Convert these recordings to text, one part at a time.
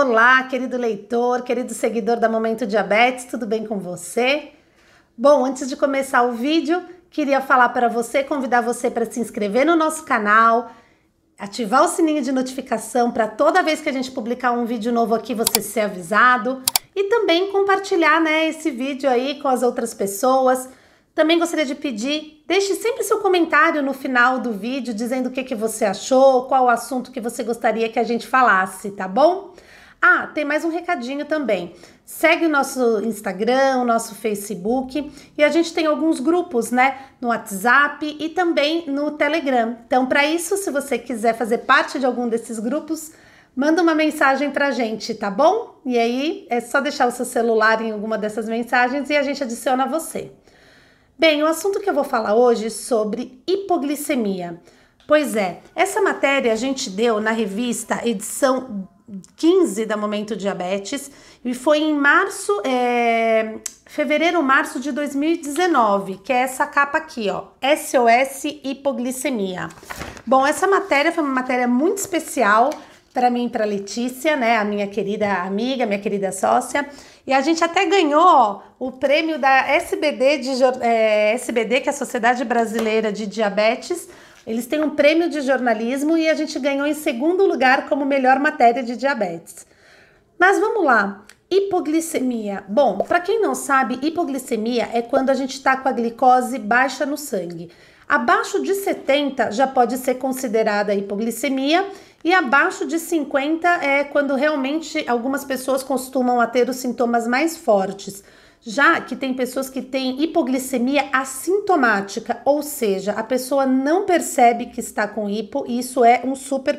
Olá, querido leitor, querido seguidor da Momento Diabetes, tudo bem com você? Bom, antes de começar o vídeo, queria falar para você, convidar você para se inscrever no nosso canal, ativar o sininho de notificação para toda vez que a gente publicar um vídeo novo aqui você ser avisado e também compartilhar, esse vídeo aí com as outras pessoas. Também gostaria de pedir, deixe sempre seu comentário no final do vídeo dizendo o que você achou, qual o assunto que você gostaria que a gente falasse, tá bom? Ah, tem mais um recadinho também. Segue o nosso Instagram, o nosso Facebook e a gente tem alguns grupos, no WhatsApp e também no Telegram. Então, para isso, se você quiser fazer parte de algum desses grupos, manda uma mensagem pra gente, tá bom? E aí é só deixar o seu celular em alguma dessas mensagens e a gente adiciona você. Bem, o assunto que eu vou falar hoje é sobre hipoglicemia. Pois é, essa matéria a gente deu na revista edição 15 da Momento Diabetes e foi em fevereiro-março de 2019, que é essa capa aqui, ó, SOS Hipoglicemia. Bom, essa matéria foi uma matéria muito especial para mim e para Letícia, a minha querida amiga, minha querida sócia, e a gente até ganhou o prêmio da SBD, SBD, que é a Sociedade Brasileira de Diabetes. Eles têm um prêmio de jornalismo e a gente ganhou em segundo lugar como melhor matéria de diabetes. Mas vamos lá, hipoglicemia. Bom, para quem não sabe, hipoglicemia é quando a gente está com a glicose baixa no sangue. Abaixo de 70 já pode ser considerada hipoglicemia e abaixo de 50 é quando realmente algumas pessoas costumam a ter os sintomas mais fortes. Já que tem pessoas que têm hipoglicemia assintomática, ou seja, a pessoa não percebe que está com hipo e isso é um super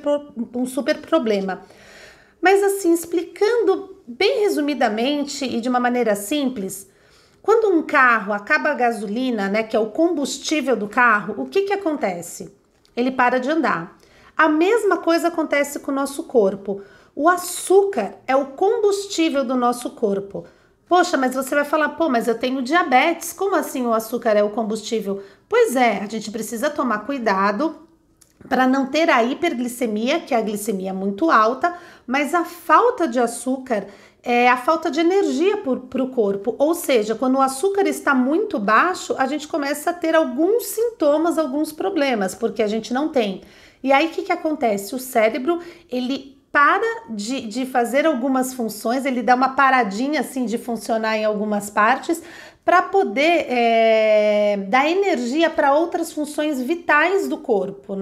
problema. Mas assim, explicando bem resumidamente e de uma maneira simples, quando um carro acaba a gasolina, que é o combustível do carro, o que acontece? Ele para de andar. A mesma coisa acontece com o nosso corpo. O açúcar é o combustível do nosso corpo. Poxa, mas você vai falar, mas eu tenho diabetes, como assim o açúcar é o combustível? Pois é, a gente precisa tomar cuidado para não ter a hiperglicemia, que é a glicemia muito alta, mas a falta de açúcar é a falta de energia para o corpo, ou seja, quando o açúcar está muito baixo, a gente começa a ter alguns sintomas, alguns problemas, porque a gente não tem. E aí o que acontece? O cérebro, ele para de fazer algumas funções, ele dá uma paradinha assim de funcionar em algumas partes para poder dar energia para outras funções vitais do corpo,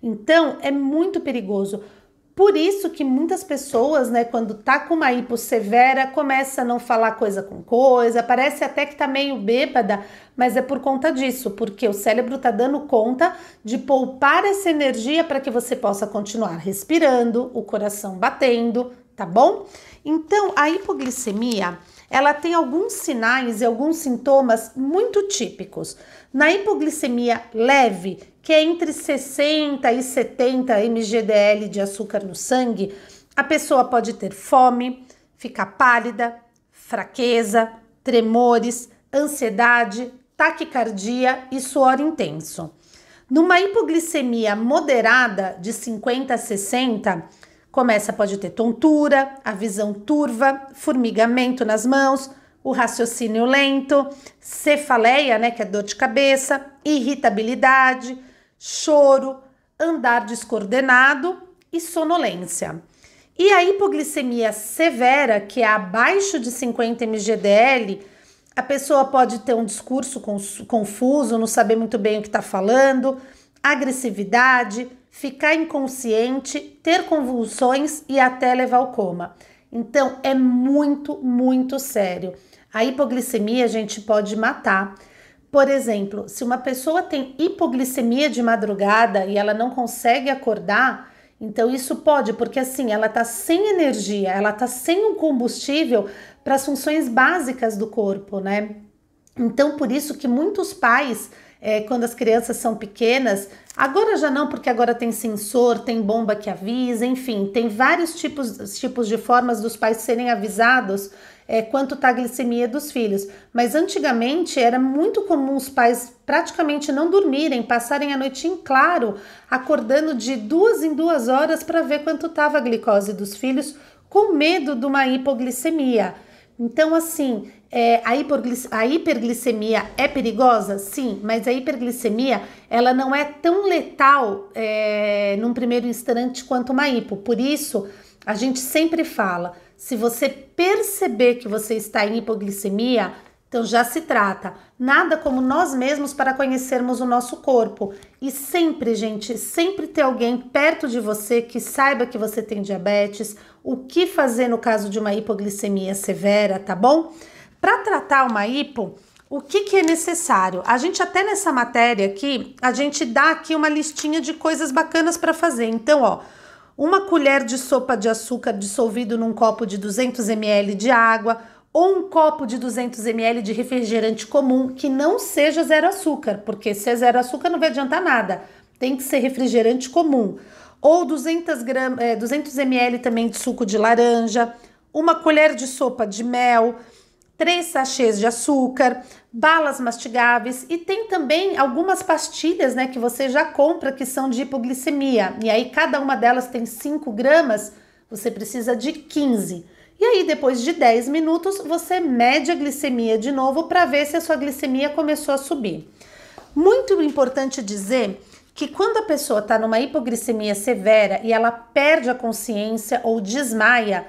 Então, é muito perigoso. Por isso que muitas pessoas, quando tá com uma hipo severa, começa a não falar coisa com coisa, parece até que tá meio bêbada, mas é por conta disso, porque o cérebro tá dando conta de poupar essa energia para que você possa continuar respirando, o coração batendo, tá bom? Então, a hipoglicemia, ela tem alguns sinais e alguns sintomas muito típicos. Na hipoglicemia leve, que é entre 60 e 70 mgdl de açúcar no sangue, a pessoa pode ter fome, ficar pálida, fraqueza, tremores, ansiedade, taquicardia e suor intenso. Numa hipoglicemia moderada, de 50 a 60, pode ter tontura, a visão turva, formigamento nas mãos, o raciocínio lento, cefaleia, que é dor de cabeça, irritabilidade, choro, andar descoordenado e sonolência. E a hipoglicemia severa, que é abaixo de 50 mgdl, a pessoa pode ter um discurso confuso, não saber muito bem o que está falando, agressividade, ficar inconsciente, ter convulsões e até levar ao coma. Então, é muito, muito sério. A hipoglicemia, a gente pode matar. Por exemplo, se uma pessoa tem hipoglicemia de madrugada e ela não consegue acordar, então isso pode, porque assim, ela tá sem energia, ela tá sem um combustível para as funções básicas do corpo, Então, por isso que muitos pais, quando as crianças são pequenas, agora já não, porque agora tem sensor, tem bomba que avisa, enfim, tem vários tipos de formas dos pais serem avisados quanto está a glicemia dos filhos. Mas antigamente era muito comum os pais praticamente não dormirem, passarem a noite em claro, acordando de 2 em 2 horas para ver quanto estava a glicose dos filhos, com medo de uma hipoglicemia. Então, assim, a hiperglicemia é perigosa? Sim, mas a hiperglicemia, ela não é tão letal num primeiro instante quanto uma hipo. Por isso, a gente sempre fala, se você perceber que você está em hipoglicemia, então já se trata. Nada como nós mesmos para conhecermos o nosso corpo. E sempre, gente, sempre ter alguém perto de você que saiba que você tem diabetes, o que fazer no caso de uma hipoglicemia severa, tá bom? Para tratar uma hipo, o que é necessário? A gente até nessa matéria aqui, a gente dá aqui uma listinha de coisas bacanas para fazer. Então, ó, uma colher de sopa de açúcar dissolvido num copo de 200 ml de água, ou um copo de 200 ml de refrigerante comum, que não seja zero açúcar, porque se é zero açúcar não vai adiantar nada, tem que ser refrigerante comum. Ou 200 ml também de suco de laranja, uma colher de sopa de mel, 3 sachês de açúcar, balas mastigáveis e tem também algumas pastilhas, né, que você já compra que são de hipoglicemia. E aí cada uma delas tem 5 gramas, você precisa de 15. E aí, depois de 10 minutos, você mede a glicemia de novo para ver se a sua glicemia começou a subir. Muito importante dizer que quando a pessoa está numa hipoglicemia severa e ela perde a consciência ou desmaia,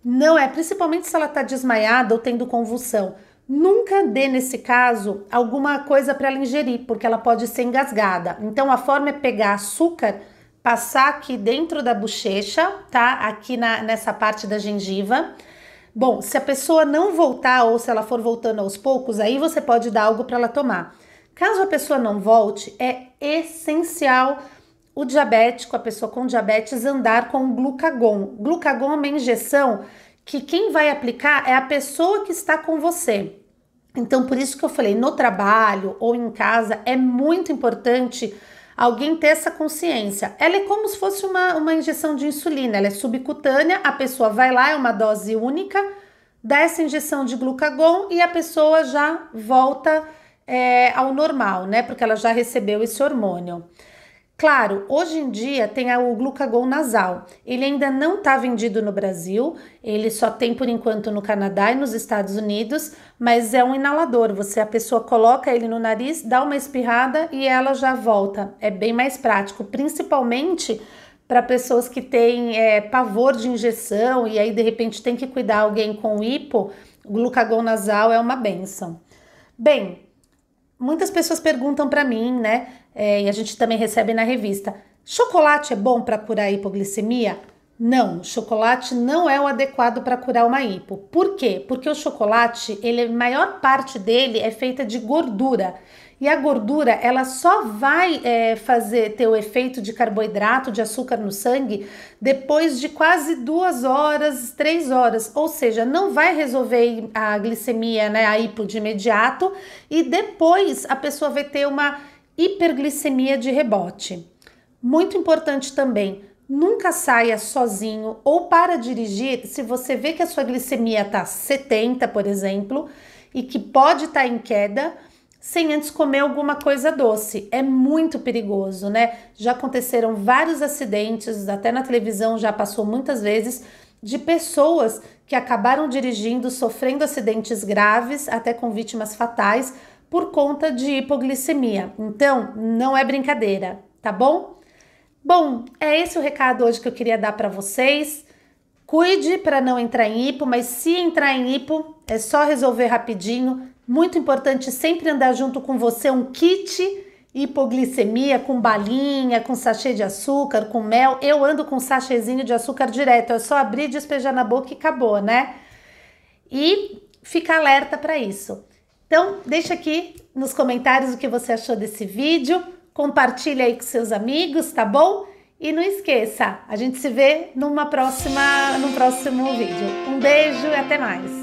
não é, principalmente se ela está desmaiada ou tendo convulsão, nunca dê nesse caso alguma coisa para ela ingerir, porque ela pode ser engasgada. Então a forma é pegar açúcar, passar aqui dentro da bochecha, tá? Aqui nessa parte da gengiva. Bom, se a pessoa não voltar ou se ela for voltando aos poucos, aí você pode dar algo para ela tomar. Caso a pessoa não volte, é essencial o diabético, a pessoa com diabetes, andar com glucagon. Glucagon é uma injeção que quem vai aplicar é a pessoa que está com você. Então, por isso que eu falei, no trabalho ou em casa, é muito importante alguém ter essa consciência. Ela é como se fosse uma injeção de insulina, ela é subcutânea, a pessoa vai lá, é uma dose única, dá essa injeção de glucagon e a pessoa já volta ao normal, né? Porque ela já recebeu esse hormônio. Claro, hoje em dia tem o glucagon nasal. Ele ainda não está vendido no Brasil, ele só tem por enquanto no Canadá e nos Estados Unidos, mas é um inalador. A pessoa coloca ele no nariz, dá uma espirrada e ela já volta. É bem mais prático, principalmente para pessoas que têm pavor de injeção e aí de repente tem que cuidar alguém com hipo. O glucagon nasal é uma bênção. Bem, muitas pessoas perguntam para mim, né? E a gente também recebe na revista: chocolate é bom para curar a hipoglicemia? Não, chocolate não é o adequado para curar uma hipo. Por quê? Porque o chocolate, a maior parte dele é feita de gordura. E a gordura, ela só vai ter o efeito de carboidrato, de açúcar no sangue, depois de quase 2 horas, 3 horas. Ou seja, não vai resolver a glicemia, né, a hipo de imediato, e depois a pessoa vai ter uma hiperglicemia de rebote. Muito importante também, nunca saia sozinho ou para dirigir se você vê que a sua glicemia está 70, por exemplo, e que pode estar em queda, sem antes comer alguma coisa doce. É muito perigoso, né? Já aconteceram vários acidentes, até na televisão já passou muitas vezes, de pessoas que acabaram dirigindo, sofrendo acidentes graves, até com vítimas fatais, por conta de hipoglicemia. Então, não é brincadeira, tá bom? Bom, é esse o recado hoje que eu queria dar para vocês. Cuide para não entrar em hipo, mas se entrar em hipo, é só resolver rapidinho. Muito importante sempre andar junto com você um kit hipoglicemia com balinha, com sachê de açúcar, com mel. Eu ando com um sachêzinho de açúcar direto, é só abrir, despejar na boca e acabou, né? E fica alerta para isso. Então, deixa aqui nos comentários o que você achou desse vídeo, compartilha aí com seus amigos, tá bom? E não esqueça, a gente se vê no próximo vídeo. Um beijo e até mais!